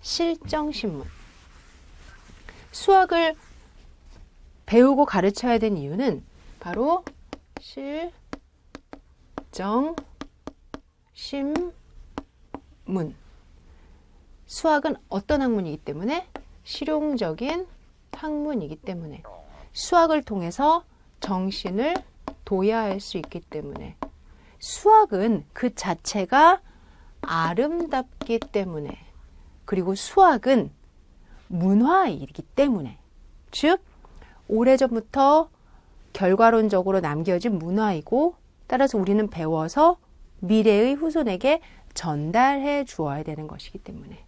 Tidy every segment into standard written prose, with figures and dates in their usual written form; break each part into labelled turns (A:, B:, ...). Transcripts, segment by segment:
A: 실정신문. 수학을 배우고 가르쳐야 된 이유는 바로 실정신문. 수학은 어떤 학문이기 때문에? 실용적인 학문이기 때문에. 수학을 통해서 정신을 도야할 수 있기 때문에. 수학은 그 자체가 아름답기 때문에. 그리고 수학은 문화이기 때문에. 즉 오래전부터 결과론적으로 남겨진 문화이고, 따라서 우리는 배워서 미래의 후손에게 전달해 주어야 되는 것이기 때문에.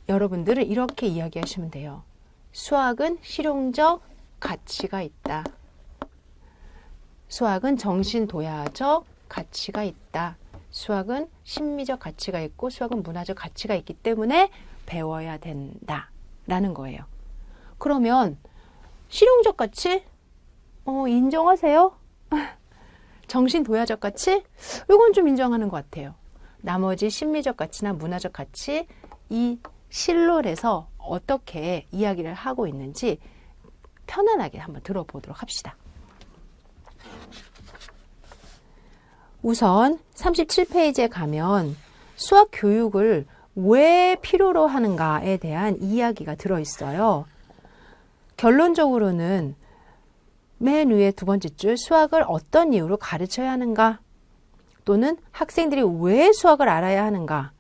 A: 여러분들은 이렇게 이야기하시면 돼요. 수학은 실용적 가치가 있다. 수학은 정신도야적 가치가 있다. 수학은 심미적 가치가 있고 수학은 문화적 가치가 있기 때문에 배워야 된다 라는 거예요. 그러면 실용적 가치? 인정하세요? 정신도야적 가치? 이건 좀 인정하는 것 같아요. 나머지 심미적 가치나 문화적 가치, 이 실론에서 어떻게 이야기를 하고 있는지 편안하게 한번 들어보도록 합시다. 우선 37페이지에 가면 수학 교육을 왜 필요로 하는가에 대한 이야기가 들어있어요. 결론적으로는 맨 위에 두 번째 줄, 수학을 어떤 이유로 가르쳐야 하는가, 또는 학생들이 왜 수학을 알아야 하는가에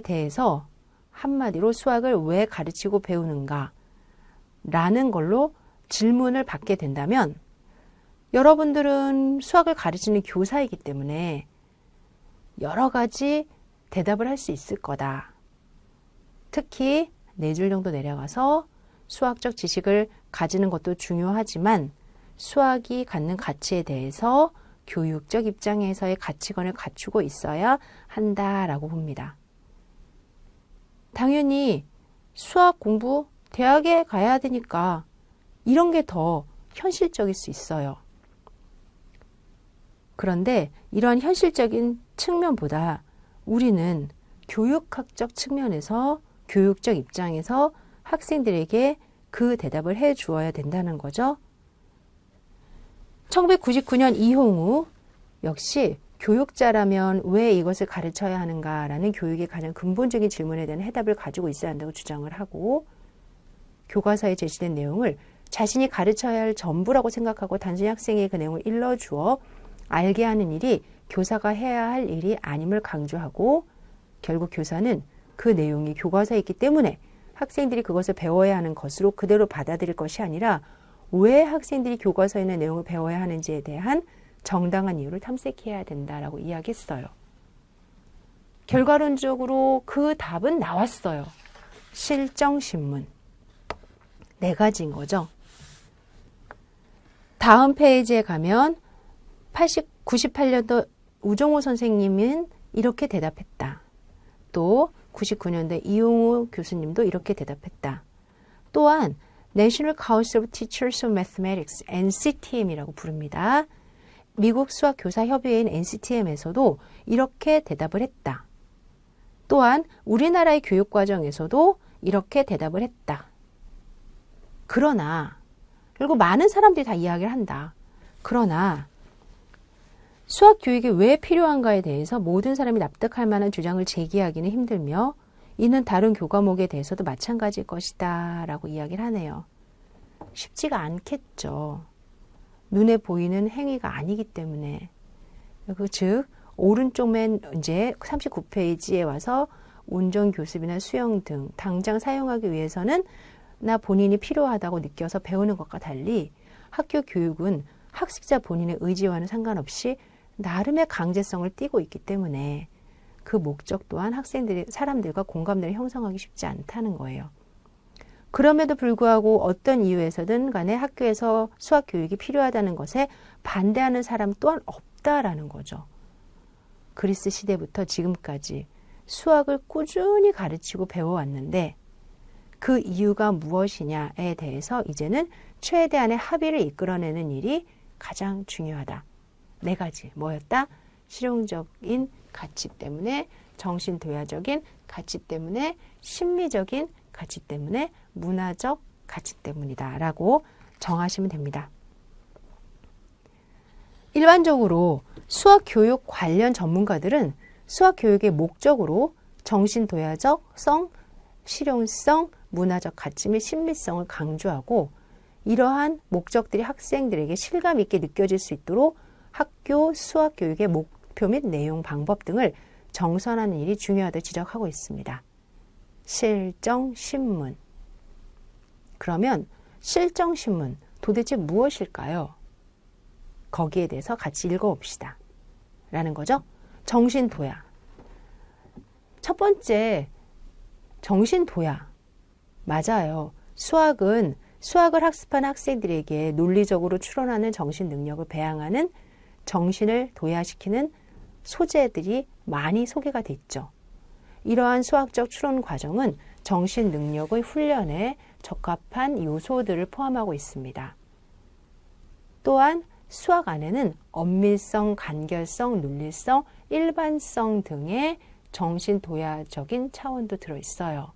A: 대해서 한마디로 수학을 왜 가르치고 배우는가 라는 걸로 질문을 받게 된다면, 여러분들은 수학을 가르치는 교사이기 때문에 여러 가지 대답을 할 수 있을 거다. 특히 4줄 정도 내려가서 수학적 지식을 가지는 것도 중요하지만 수학이 갖는 가치에 대해서 교육적 입장에서의 가치관을 갖추고 있어야 한다라고 봅니다. 당연히 수학 공부, 대학에 가야 되니까 이런 게 더 현실적일 수 있어요. 그런데 이러한 현실적인 측면보다 우리는 교육학적 측면에서, 교육적 입장에서 학생들에게 그 대답을 해 주어야 된다는 거죠. 1999년 이홍우 역시 교육자라면 왜 이것을 가르쳐야 하는가라는 교육의 가장 근본적인 질문에 대한 해답을 가지고 있어야 한다고 주장을 하고, 교과서에 제시된 내용을 자신이 가르쳐야 할 전부라고 생각하고 단순히 학생에게 그 내용을 일러주어 알게 하는 일이 교사가 해야 할 일이 아님을 강조하고, 결국 교사는 그 내용이 교과서에 있기 때문에 학생들이 그것을 배워야 하는 것으로 그대로 받아들일 것이 아니라 왜 학생들이 교과서에 있는 내용을 배워야 하는지에 대한 정당한 이유를 탐색해야 된다라고 이야기했어요. 결과론적으로 그 답은 나왔어요. 실정신문. 4가지인 거죠. 다음 페이지에 가면 98년도 우종호 선생님은 이렇게 대답했다. 또 99년도 이용우 교수님도 이렇게 대답했다. 또한 National Council of Teachers of Mathematics, NCTM이라고 부릅니다. 미국 수학교사협의회인 NCTM에서도 이렇게 대답을 했다. 또한 우리나라의 교육과정에서도 이렇게 대답을 했다. 그러나, 그리고 많은 사람들이 다 이야기를 한다. 그러나 수학 교육이 왜 필요한가에 대해서 모든 사람이 납득할 만한 주장을 제기하기는 힘들며, 이는 다른 교과목에 대해서도 마찬가지일 것이다 라고 이야기를 하네요. 쉽지가 않겠죠. 눈에 보이는 행위가 아니기 때문에. 즉 오른쪽 맨 이제 39페이지에 와서 운전 교습이나 수영 등 당장 사용하기 위해서는 나 본인이 필요하다고 느껴서 배우는 것과 달리, 학교 교육은 학습자 본인의 의지와는 상관없이 나름의 강제성을 띠고 있기 때문에 그 목적 또한 사람들과 공감대를 형성하기 쉽지 않다는 거예요. 그럼에도 불구하고 어떤 이유에서든 간에 학교에서 수학 교육이 필요하다는 것에 반대하는 사람 또한 없다라는 거죠. 그리스 시대부터 지금까지 수학을 꾸준히 가르치고 배워왔는데 그 이유가 무엇이냐에 대해서 이제는 최대한의 합의를 이끌어내는 일이 가장 중요하다. 네 가지. 뭐였다? 실용적인 가치 때문에, 정신도야적인 가치 때문에, 심리적인 가치 때문에, 문화적 가치 때문이다 라고 정하시면 됩니다. 일반적으로 수학교육 관련 전문가들은 수학교육의 목적으로 정신도야적성, 실용성, 문화적 가치 및 심리성을 강조하고 이러한 목적들이 학생들에게 실감 있게 느껴질 수 있도록 학교 수학교육의 목표 및 내용, 방법 등을 정선하는 일이 중요하다고 지적하고 있습니다. 실정신문. 그러면 실정신문 도대체 무엇일까요? 거기에 대해서 같이 읽어봅시다. 라는 거죠. 정신도야. 첫 번째, 정신도야. 맞아요. 수학을 학습하는 학생들에게 논리적으로 추론하는 정신 능력을 배양하는 정신을 도야시키는 소재들이 많이 소개가 됐죠. 이러한 수학적 추론 과정은 정신 능력의 훈련에 적합한 요소들을 포함하고 있습니다. 또한 수학 안에는 엄밀성, 간결성, 논리성, 일반성 등의 정신도야적인 차원도 들어있어요.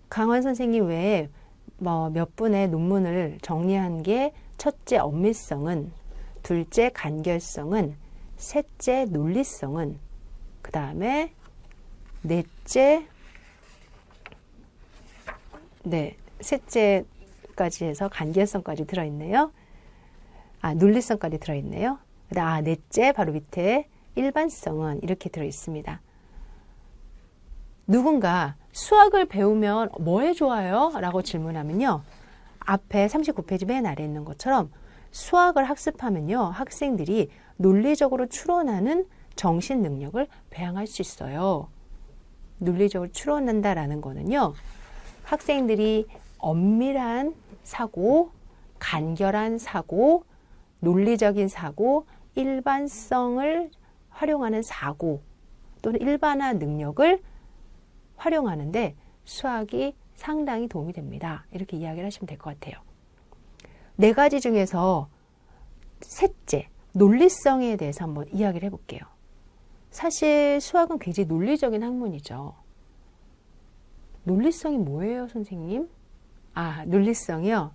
A: 강원 선생님 외에 몇 분의 논문을 정리한 게 첫째 엄밀성은, 둘째 간결성은, 셋째 논리성은, 그 다음에 셋째까지 해서 간결성까지 들어있네요. 논리성까지 들어있네요. 넷째 바로 밑에 일반성은 이렇게 들어있습니다. 누군가 수학을 배우면 뭐에 좋아요? 라고 질문하면요. 앞에 39페이지 맨 아래에 있는 것처럼 수학을 학습하면요. 학생들이 논리적으로 추론하는 정신 능력을 배양할 수 있어요. 논리적으로 추론한다라는 거는요. 학생들이 엄밀한 사고, 간결한 사고, 논리적인 사고, 일반성을 활용하는 사고 또는 일반화 능력을 활용하는데 수학이 상당히 도움이 됩니다. 이렇게 이야기를 하시면 될 것 같아요. 네 가지 중에서 셋째, 논리성에 대해서 한번 이야기를 해볼게요. 사실 수학은 굉장히 논리적인 학문이죠. 논리성이 뭐예요, 선생님? 논리성이요?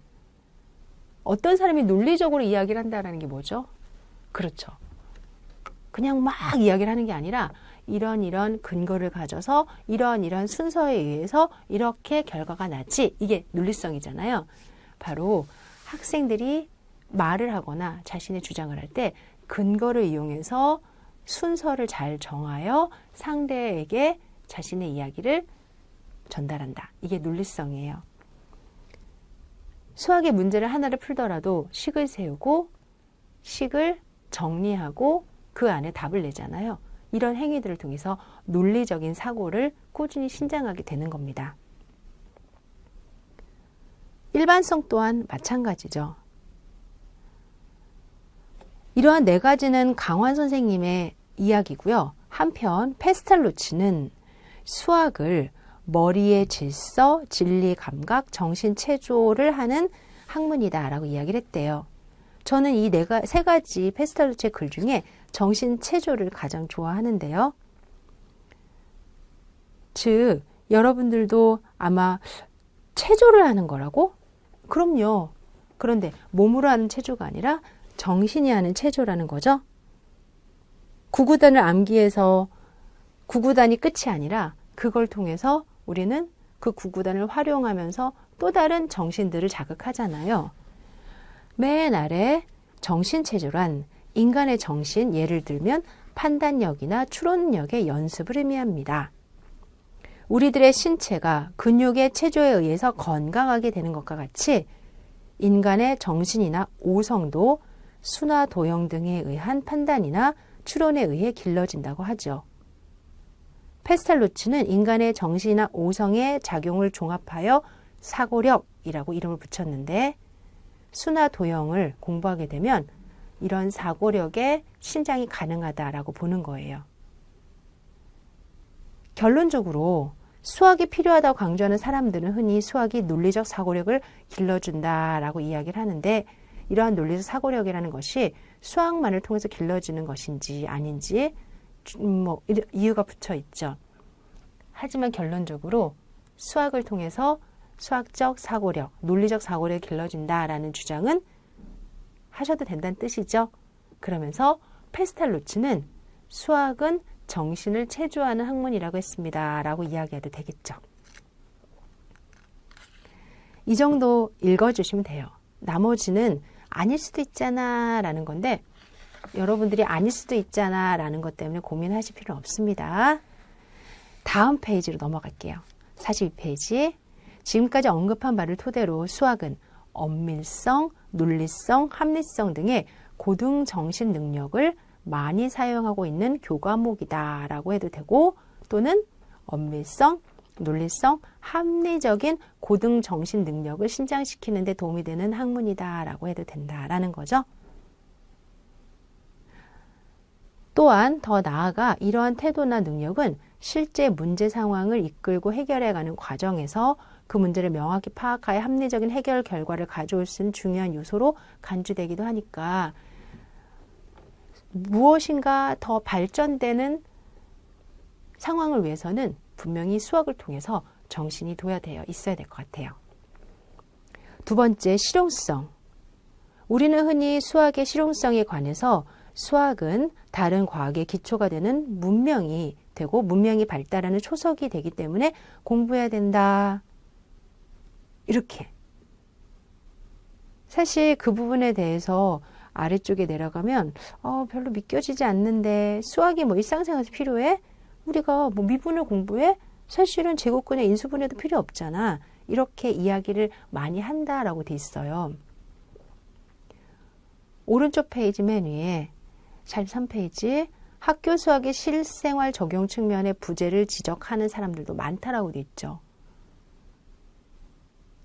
A: 어떤 사람이 논리적으로 이야기를 한다는 게 뭐죠? 그렇죠. 그냥 막 이야기를 하는 게 아니라 이런 근거를 가져서 이런 순서에 의해서 이렇게 결과가 났지. 이게 논리성이잖아요. 바로 학생들이 말을 하거나 자신의 주장을 할 때 근거를 이용해서 순서를 잘 정하여 상대에게 자신의 이야기를 전달한다. 이게 논리성이에요. 수학의 문제를 하나를 풀더라도 식을 세우고 식을 정리하고 그 안에 답을 내잖아요. 이런 행위들을 통해서 논리적인 사고를 꾸준히 신장하게 되는 겁니다. 일반성 또한 마찬가지죠. 이러한 네 가지는 강환 선생님의 이야기고요. 한편 페스탈로치는 수학을 머리의 질서, 진리 감각, 정신 체조를 하는 학문이다라고 이야기를 했대요. 저는 이 세 가지 페스탈로치의 글 중에 정신 체조를 가장 좋아하는데요. 즉, 여러분들도 아마 체조를 하는 거라고? 그럼요. 그런데 몸으로 하는 체조가 아니라 정신이 하는 체조라는 거죠. 구구단을 암기해서 구구단이 끝이 아니라 그걸 통해서 우리는 그 구구단을 활용하면서 또 다른 정신들을 자극하잖아요. 맨 아래 정신체조란 인간의 정신, 예를 들면 판단력이나 추론력의 연습을 의미합니다. 우리들의 신체가 근육의 체조에 의해서 건강하게 되는 것과 같이 인간의 정신이나 오성도 수나 도형 등에 의한 판단이나 추론에 의해 길러진다고 하죠. 페스탈로치는 인간의 정신이나 오성의 작용을 종합하여 사고력이라고 이름을 붙였는데 수나 도형을 공부하게 되면 이런 사고력의 신장이 가능하다라고 보는 거예요. 결론적으로 수학이 필요하다고 강조하는 사람들은 흔히 수학이 논리적 사고력을 길러준다라고 이야기를 하는데 이러한 논리적 사고력이라는 것이 수학만을 통해서 길러지는 것인지 아닌지 뭐 이유가 붙여 있죠. 하지만 결론적으로 수학을 통해서 수학적 사고력, 논리적 사고력이 길러진다라는 주장은 하셔도 된다는 뜻이죠. 그러면서 페스탈로치는 수학은 정신을 체조하는 학문이라고 했습니다. 라고 이야기해도 되겠죠. 이 정도 읽어주시면 돼요. 나머지는 아닐 수도 있잖아 라는 건데 여러분들이 아닐 수도 있잖아 라는 것 때문에 고민하실 필요는 없습니다. 다음 페이지로 넘어갈게요. 42페이지. 지금까지 언급한 바를 토대로 수학은 엄밀성, 논리성, 합리성 등의 고등 정신 능력을 많이 사용하고 있는 교과목이다 라고 해도 되고 또는 엄밀성, 논리성, 합리적인 고등 정신 능력을 신장시키는 데 도움이 되는 학문이다 라고 해도 된다라는 거죠. 또한 더 나아가 이러한 태도나 능력은 실제 문제 상황을 이끌고 해결해가는 과정에서 그 문제를 명확히 파악하여 합리적인 해결 결과를 가져올 수 있는 중요한 요소로 간주되기도 하니까 무엇인가 더 발전되는 상황을 위해서는 분명히 수학을 통해서 정신이 도야되어 있어야 될 것 같아요. 두 번째, 실용성. 우리는 흔히 수학의 실용성에 관해서 수학은 다른 과학의 기초가 되는 문명이 되고 문명이 발달하는 초석이 되기 때문에 공부해야 된다. 이렇게. 사실 그 부분에 대해서 아래쪽에 내려가면 별로 믿겨지지 않는데 수학이 뭐 일상생활에서 필요해? 우리가 뭐 미분을 공부해? 사실은 제곱근의 인수분해도 필요 없잖아. 이렇게 이야기를 많이 한다라고 돼 있어요. 오른쪽 페이지 맨 위에 43페이지 학교 수학의 실생활 적용 측면의 부재를 지적하는 사람들도 많다라고 돼 있죠.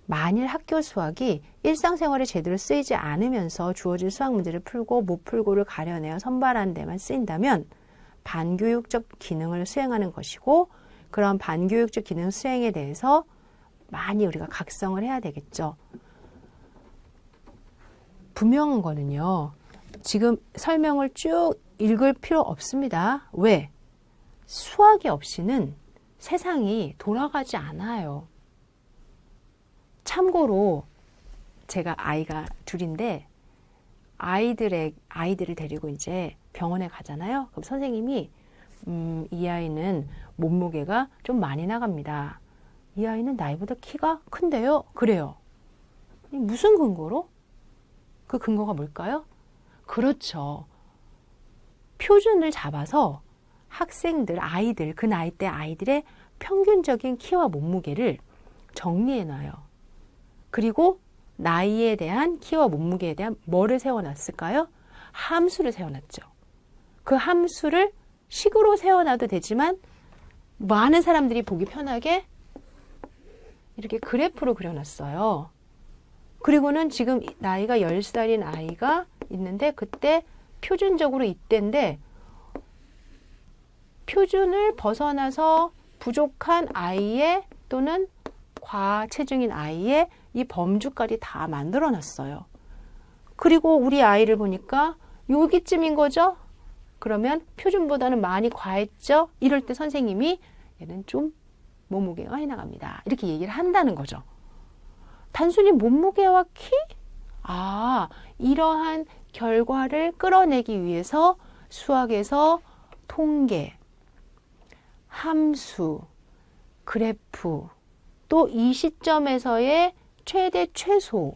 A: 만일 학교 수학이 일상생활에 제대로 쓰이지 않으면서 주어진 수학 문제를 풀고 못 풀고를 가려내어 선발하는 데만 쓰인다면 반교육적 기능을 수행하는 것이고 그런 반교육적 기능 수행에 대해서 많이 우리가 각성을 해야 되겠죠. 분명한 거는요. 지금 설명을 쭉 읽을 필요 없습니다. 왜? 수학이 없이는 세상이 돌아가지 않아요. 참고로 제가 아이가 둘인데 아이들을 데리고 이제 병원에 가잖아요. 그럼 선생님이 이 아이는 몸무게가 좀 많이 나갑니다. 이 아이는 나이보다 키가 큰데요? 그래요. 무슨 근거로? 그 근거가 뭘까요? 그렇죠. 표준을 잡아서 학생들, 아이들, 그 나이대 아이들의 평균적인 키와 몸무게를 정리해놔요. 그리고 나이에 대한 키와 몸무게에 대한 뭐를 세워놨을까요? 함수를 세워놨죠. 그 함수를 식으로 세워놔도 되지만 많은 사람들이 보기 편하게 이렇게 그래프로 그려놨어요. 그리고는 지금 나이가 10살인 아이가 있는데 그때 표준적으로 이때인데 표준을 벗어나서 부족한 아이의 또는 과체중인 아이의 이 범주까지 다 만들어 놨어요. 그리고 우리 아이를 보니까 여기쯤인 거죠? 그러면 표준보다는 많이 과했죠? 이럴 때 선생님이 얘는 좀 몸무게가 많이 나갑니다. 이렇게 얘기를 한다는 거죠. 단순히 몸무게와 키? 이러한 결과를 끌어내기 위해서 수학에서 통계, 함수, 그래프, 또 이 시점에서의 최대 최소,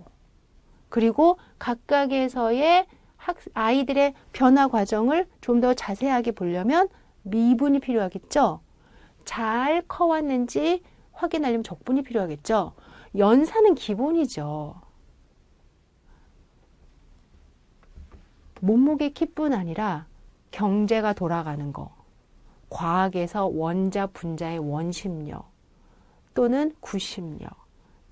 A: 그리고 각각에서의 아이들의 변화 과정을 좀 더 자세하게 보려면 미분이 필요하겠죠. 잘 커왔는지 확인하려면 적분이 필요하겠죠. 연산은 기본이죠. 몸무게 키뿐 아니라 경제가 돌아가는 거, 과학에서 원자, 분자의 원심력, 또는 구심력,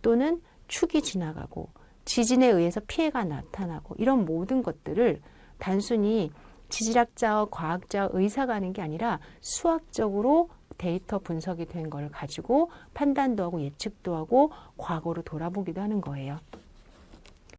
A: 또는 축이 지나가고 지진에 의해서 피해가 나타나고 이런 모든 것들을 단순히 지질학자와 과학자와 의사가 하는 게 아니라 수학적으로 데이터 분석이 된 걸 가지고 판단도 하고 예측도 하고 과거로 돌아보기도 하는 거예요.